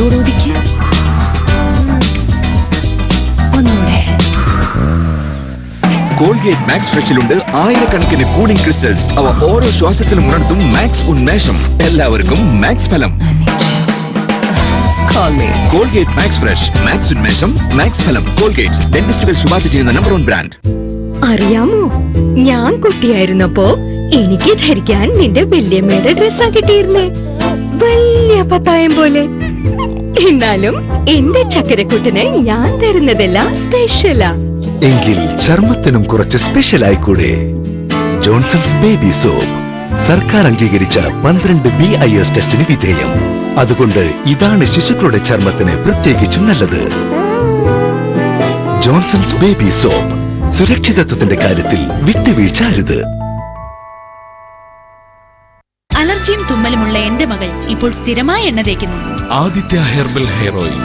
ഒന്നുകൂടെ ഒതുക്കി. ഒന്നുകൂടെ. കോൾഗേറ്റ് മാക്സ് ഫ്രഷിലുണ്ട് ആയിരക്കണക്കിന് കൂളിംഗ് ക്രിസ്റ്റൽസ്. അവ ഓരോ ശ്വാസത്തിലും ഉണർത്തും മാക്സ് ഉന്മേഷം. എല്ലാവർക്കും മാക്സ് ഫലം. കോൾഗേറ്റ് മാക്സ് ഫ്രഷ്, മാക്സ് ഉന്മേഷം, മാക്സ് ഫലം. കോൾഗേറ്റ്, ഡെന്റിസ്റ്റുകൾ ശുപാർശ ചെയ്യുന്ന നമ്പർ 1 ബ്രാൻഡ്. അറിയാമോ, ഞാൻ കുട്ടിയായിരുന്നപ്പോ എനിക്ക് ധരിക്കാൻ നിന്റെ വല്യമ്മയുടെ ഡ്രസ്സാ കിട്ടിയിരുന്നേ. വലിയ പത്തായം പോലെ. എന്നാലും എന്റെ ചക്കരക്കുട്ടന് ഞാൻ തരുന്നതെല്ലാം സ്പെഷ്യലാ. എങ്കിൽ ചർമ്മത്തിനും കുറച്ച് സ്പെഷ്യൽ ആയിക്കൂടെ? ജോൺസൺസ് ബേബി സോപ്പ് സർക്കാർ അംഗീകരിച്ച 12 BIS ടെസ്റ്റിന് വിധേയം. അതുകൊണ്ട് ഇതാണ് ശിശുക്കളുടെ ചർമ്മത്തിന് പ്രത്യേകിച്ചും നല്ലത്. ജോൺസൺസ് ബേബി സോപ്പ്, സുരക്ഷിതത്വത്തിന്റെ കാര്യത്തിൽ വിട്ടുവീഴ്ച അരുത്. അലർജിയും തുമ്മലുമുള്ള എന്റെ മകൾ ഇപ്പോൾ സ്ഥിരമായി എണ്ണ തേക്കുന്നു. Aditya herbal hair oil.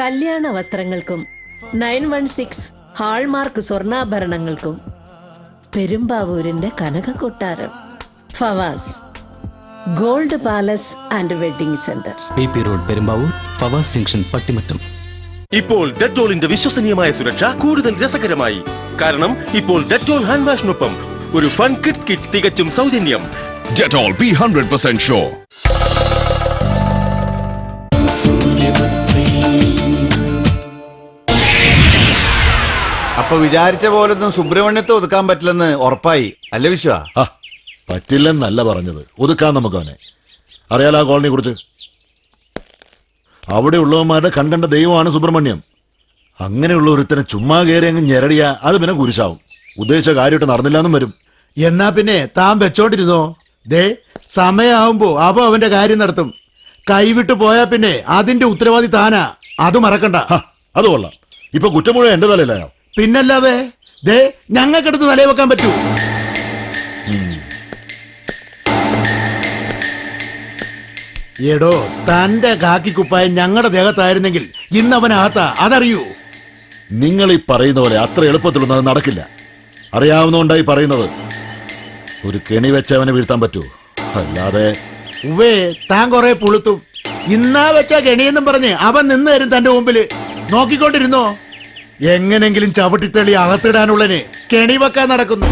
കല്യാണ വസ്ത്രങ്ങൾക്കും 916 ഹാൾമാർക്ക് സ്വർണ്ണാഭരണങ്ങൾക്കും പെരുമ്പാവൂരിന്റെ കനകക്കൊട്ടാരം Fawaz gold palace and wedding centre, PP road Perumbavoor, Fawaz junction Pattimattam. ഇപ്പോൾ ഡെറ്റോളിന്റെ വിശ്വസനീയമായ സുരക്ഷ കൂടുതൽ രസകരമായി. കാരണം ഇപ്പോൾ ഡെറ്റോൾ ഹാൻഡ് വാഷിനൊപ്പം ഒരു ഫൺ കിഡ്സ് കിറ്റ് തികച്ചും സൗജന്യം. Dettol, be 100% sure. അപ്പൊ വിചാരിച്ച പോലൊന്നും സുബ്രഹ്മണ്യത്തെ ഒതുക്കാൻ പറ്റില്ലെന്ന് ഉറപ്പായി അല്ലേ വിശ്വ? പറ്റില്ലെന്നല്ല പറഞ്ഞത്, ഒതുക്കാൻ നമുക്ക് അവനെ. അറിയാലോ ആ കോളനിയെ കുറിച്ച്. അവിടെ ഉള്ളവന്മാരുടെ കണ്ട ദൈവമാണ് സുബ്രഹ്മണ്യം. അങ്ങനെയുള്ള ഒരുത്തനെ ചുമ്മാ കയറി അങ്ങ് ഞെരടിയാ അത് പിന്നെ കുരിശാവും. ഉദ്ദേശിച്ച കാര്യമായിട്ട് നടന്നില്ലാന്നും വരും. എന്നാ പിന്നെ താൻ വെച്ചോണ്ടിരുന്നോ? ദേ സമയാവുമ്പോ അവ അവന്റെ കാര്യം നടത്തും. കൈവിട്ടു പോയാ പിന്നെ അതിന്റെ ഉത്തരവാദി താനാ, അത് മറക്കണ്ട. അത് കൊള്ളാം. ഇപ്പൊ കുറ്റം മുഴുവൻ എന്റെ തലയിലായോ? പിന്നല്ലാതെ ദേ ഞങ്ങൾക്കെടുത്ത് തലയിൽ വെക്കാൻ പറ്റൂ. എടോ, തന്റെ കാക്കിക്കുപ്പായ ഞങ്ങളുടെ ദേഹത്തായിരുന്നെങ്കിൽ ഇന്നവനകത്താ, അതറിയൂ. നിങ്ങൾ ഈ പറയുന്ന പോലെ അത്ര എളുപ്പത്തിലൊന്നും അത് നടക്കില്ല. അറിയാവുന്നോണ്ടായി പറയുന്നത്. ഒരു കെണി വെച്ച് അവനെ വീഴ്ത്താൻ പറ്റൂ, അല്ലാതെ. ഉവേ, താൻ കൊറേ പുളുത്തും. ഇന്നാ വെച്ചാ കെണിയെന്നും പറഞ്ഞ് അവൻ നിന്ന് തരും തന്റെ മുമ്പില്. നോക്കിക്കൊണ്ടിരുന്നോ? എങ്ങനെങ്കിലും ചവിട്ടിത്തള്ളി അകത്തിടാനുള്ളനെ കെണി വെക്കാൻ നടക്കുന്നു.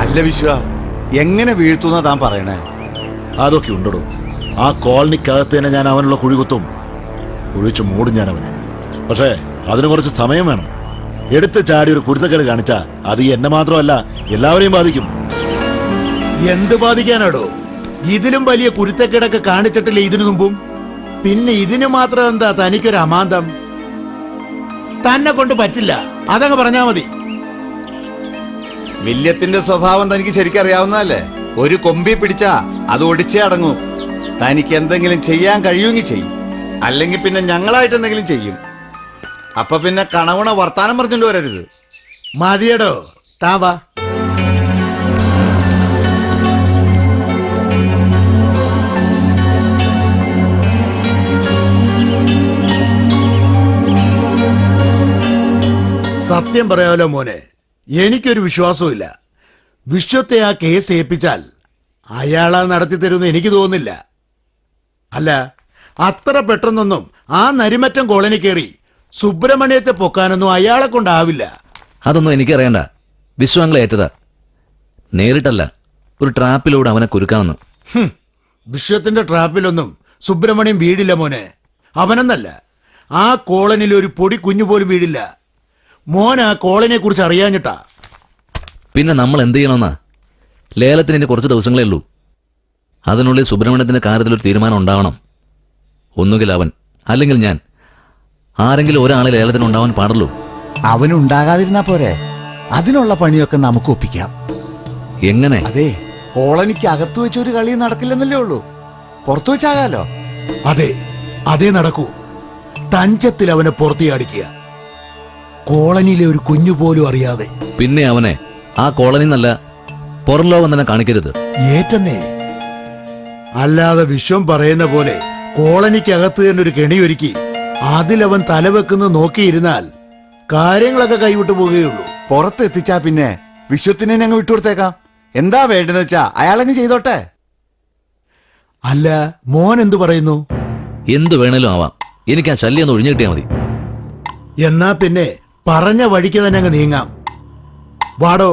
അല്ല വിശ്വ, എങ്ങനെ വീഴ്ത്തുന്ന താൻ പറയണേ? അതൊക്കെ ഉണ്ടോ? ആ കോളനിക്കകത്ത് തന്നെ ഞാൻ അവനുള്ള കുഴി കുത്തും, കുഴിച്ചു മൂടും ഞാൻ അവനെ. പക്ഷേ അതിന് കുറച്ച് സമയം വേണം. എടുത്ത് ചാടി ഒരു കുരുത്തക്കേട് കാണിച്ചാ അത് എന്നെ മാത്രമല്ല എല്ലാവരെയും ബാധിക്കും. എന്ത് ബാധിക്കാനാടോ? ഇതിലും വലിയ കുരുത്തക്കേടൊക്കെ കാണിച്ചിട്ടില്ലേ ഇതിനു മുമ്പും? പിന്നെ ഇതിന് മാത്രം എന്താ തനിക്കൊരു അമാന്തം? തന്നെ കൊണ്ട് പറ്റില്ല, അതങ്ങ് പറഞ്ഞാ മതി. വില്യത്തിന്റെ സ്വഭാവം തനിക്ക് ശരിക്കറിയാവുന്നതല്ലേ? ഒരു കൊമ്പി പിടിച്ചാ അത് ഒടിച്ചേ അടങ്ങൂ. തനിക്ക് എന്തെങ്കിലും ചെയ്യാൻ കഴിയുമെങ്കിൽ ചെയ്യും, അല്ലെങ്കിൽ പിന്നെ ഞങ്ങളായിട്ട് എന്തെങ്കിലും ചെയ്യും. അപ്പൊ പിന്നെ കണവണ വർത്താനം പറഞ്ഞിട്ട് വരരുത്. മതിയടോ, താ വാ. സത്യം പറയാമല്ലോ മോനെ, എനിക്കൊരു വിശ്വാസവും. വിശ്വത്തെ ആ കേസ് ഏൽപ്പിച്ചാൽ അയാളാ നടത്തി തരുമെന്ന് എനിക്ക് തോന്നുന്നില്ല. അല്ല, അത്ര പെട്ടെന്നൊന്നും ആ നരിമറ്റം കോളനി കയറി സുബ്രഹ്മണ്യത്തെ പൊക്കാനൊന്നും അയാളെ കൊണ്ടാവില്ല. അതൊന്നും എനിക്കറിയണ്ട. വിശ്വാങ്ങളെ ഏറ്റതാ. നേരിട്ടല്ല, ഒരു ട്രാപ്പിലൂടെ അവനെ കുരുക്കാമെന്ന്. വിശ്വത്തിന്റെ ട്രാപ്പിലൊന്നും സുബ്രഹ്മണ്യം വീടില്ല മോനെ. അവനെന്നല്ല, ആ കോളനിയിൽ ഒരു പൊടി കുഞ്ഞു പോലും വീടില്ല. മോൻ ആ കോളനിയെ കുറിച്ച് അറിയാഞ്ഞിട്ടാ. പിന്നെ നമ്മൾ എന്ത് ചെയ്യണമെന്നാ? ലേലത്തിന് ഇനി കുറച്ച് ദിവസങ്ങളേ ഉള്ളൂ. അതിനുള്ളിൽ സുബ്രഹ്മണ്യത്തിന്റെ കാര്യത്തിലൊരു തീരുമാനം ഉണ്ടാവണം. ഒന്നുകിൽ അവൻ, അല്ലെങ്കിൽ ഞാൻ. ആരെങ്കിലും ഒരാളെ ലേലത്തിന് ഉണ്ടാവാൻ പാടുള്ളൂ. അവനുണ്ടാകാതിരുന്നാ പോരെ? അതിനുള്ള പണിയൊക്കെ നമുക്ക് ഒപ്പിക്കാം. എങ്ങനെ? അതെ, കോളനിക്ക് അകത്തു വെച്ചൊരു കളി നടക്കില്ലെന്നല്ലേ ഉള്ളൂ. പുറത്തു വെച്ചാകാലോ. അതെ, അതേ നടക്കൂ. തഞ്ചത്തിൽ അവനെ പുറത്തിയാടിക്കുക, കോളനിയിലെ ഒരു കുഞ്ഞു പോലും അറിയാതെ. പിന്നെ അവനെ ആ കോളനി എന്നല്ല, പുറം ലോകം തന്നെ കാണിക്കരുത്. ഏറ്റന്നേ. അല്ലാതെ വിശ്വം പറയുന്ന പോലെ കോളനിക്കകത്ത് തന്നെ ഒരു കെണിയൊരുക്കി അതിലവൻ തലവെക്കുന്നു നോക്കിയിരുന്നാൽ കാര്യങ്ങളൊക്കെ കൈവിട്ടു പോവുകയുള്ളൂ. പുറത്തെത്തിച്ചാ പിന്നെ വിശ്വത്തിനെ അങ്ങ് വിട്ടുകൊടുത്തേക്കാം. എന്താ വേണ്ടെന്ന് വെച്ചാ അയാളങ്ങ് ചെയ്തോട്ടെ. അല്ല, മോൻ എന്തു പറയുന്നു? എന്തു വേണേലും ആവാം, എനിക്ക് ആ ശല്യം ഒന്ന് ഒഴിഞ്ഞു കിട്ടിയാൽ മതി. എന്നാ പിന്നെ പറഞ്ഞ വഴിക്ക് തന്നെ അങ്ങ് നീങ്ങാം. വാടോ.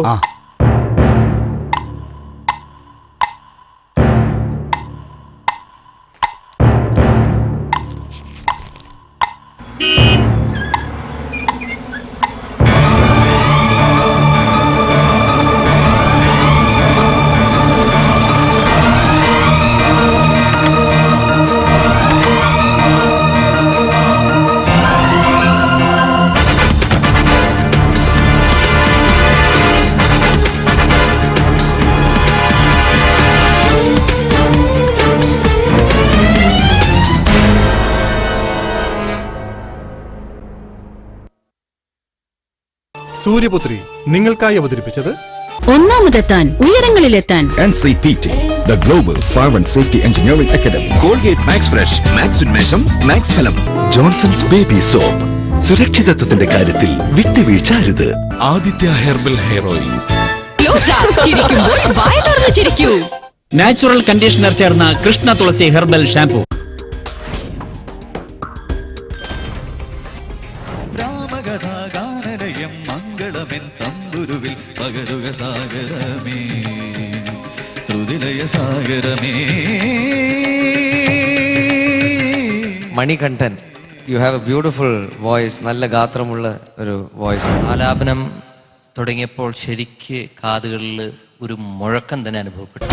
സൂര്യപുത്രി നിങ്ങൾക്കായി അവതരിപ്പിച്ചത് ഒന്നാമതെത്താൻ, ഉയരങ്ങളിലെത്താൻ NCPT, the Global Fire and Safety Engineering Academy. Colgate Max Fresh, Max ഉന്മേഷം, Max ഫലം. ജോൺസൺസ് ബേബി സോപ്പ്, സുരക്ഷിതത്വത്തിന്റെ കാര്യത്തിൽ വിട്ടുവീഴ്ച അരുത്. Aditya herbal hair oil. Natural conditioner ചേർന്ന Krishna Tulasi herbal shampoo. Manikandan, you have a beautiful voice. നല്ല ഗാത്രമുള്ള ഒരു വോയിസ്. ആലാപനം തുടങ്ങിയപ്പോൾ ശരിക്ക് കാതുകളിൽ ഒരു മുഴക്കം തന്നെ അനുഭവപ്പെട്ടു.